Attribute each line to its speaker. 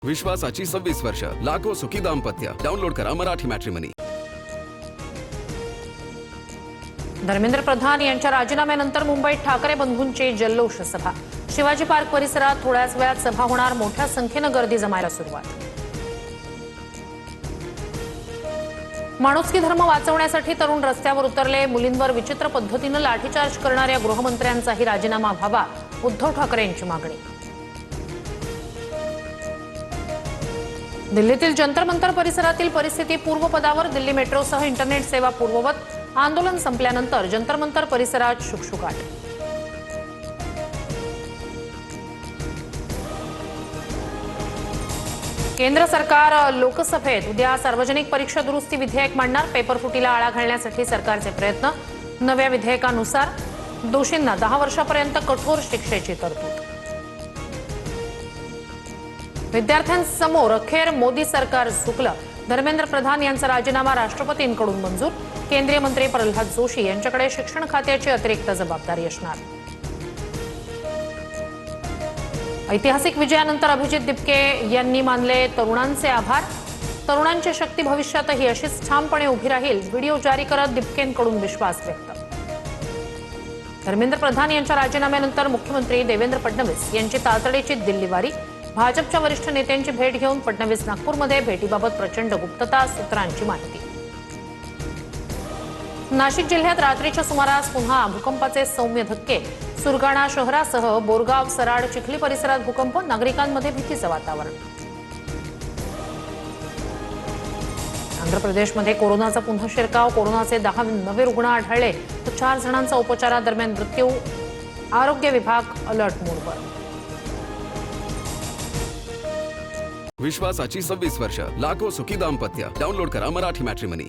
Speaker 1: विश्वासाची 26 वर्ष, लाखो सुखी दाम्पत्य. डाउनलोड करा मराठी मॅट्रिमनी.
Speaker 2: धर्मेंद्र प्रधान यांच्या राजीनाम्यानंतर मुंबईत ठाकरे बंधूंची जल्लोष सभा. शिवाजी पार्क परिसरात थोड्याच वेळात सभा होणार. मोठ्या संख्येने गर्दी जमायला सुरुवात. माणुसकी धर्म वाचवण्यासाठी तरुण रस्त्यावर उतरले. मुलींवर विचित्र पद्धतीने लाठीचार्ज करणाऱ्या गृहमंत्र्यांचाही राजीनामा व्हावा, उद्धव ठाकरे यांची मागणी. दिल्लीतील जंतर मंतर परिसरातील परिस्थिती पूर्वपदावर. दिल्ली मेट्रोसह इंटरनेट सेवा पूर्ववत. आंदोलन संपल्यानंतर जंतर मंतर परिसरात शुकशुकाट. केंद्र सरकार लोकसभेत उद्या सार्वजनिक परीक्षा दुरुस्ती विधेयक मांडणार. पेपरफुटीला आळा घालण्यासाठी सरकारचे प्रयत्न. नव्या विधेयकानुसार दोषींना 10 वर्षापर्यंत कठोर शिक्षेची तरतूद. विद्यार्थ्यांसमोर अखेर मोदी सरकार झुकलं. धर्मेंद्र प्रधान यांचा राजीनामा राष्ट्रपतींकडून मंजूर. केंद्रीय मंत्री प्रल्हाद जोशी यांच्याकडे शिक्षण खात्याची अतिरिक्त जबाबदारी असणार. ऐतिहासिक विजयानंतर अभिजित दिपके यांनी मानले तरुणांचे आभार. तरुणांची शक्ती भविष्यातही अशीच ठामपणे उभी राहील. व्हिडिओ जारी करत दिपकेंकडून विश्वास व्यक्त. धर्मेंद्र प्रधान यांच्या राजीनाम्यानंतर मुख्यमंत्री देवेंद्र फडणवीस यांची तातडीची दिल्लीवारी. भाजपच्या वरिष्ठ नेत्यांची भेट घेऊन फडणवीस नागपूरमध्ये. भेटीबाबत प्रचंड गुप्तता सूत्रांची माहिती. नाशिक जिल्ह्यात रात्रीच्या सुमारास पुन्हा भूकंपाचे सौम्य धक्के. सुरगाणा शहरासह बोरगाव, सराड, चिखली परिसरात भूकंप. नागरिकांमध्ये भीतीचं वातावरण. आंध्र प्रदेशमध्ये कोरोनाचा पुन्हा शिरकाव. कोरोनाचे 10 नवे रुग्ण आढळले तर 4 जणांचा उपचारादरम्यान मृत्यू. आरोग्य विभाग अलर्ट मोडवर.
Speaker 1: विश्वासाची 26 वर्ष, लाखो सुखी दाम्पत्य. डाउनलोड करा मराठी मॅट्रिमनी.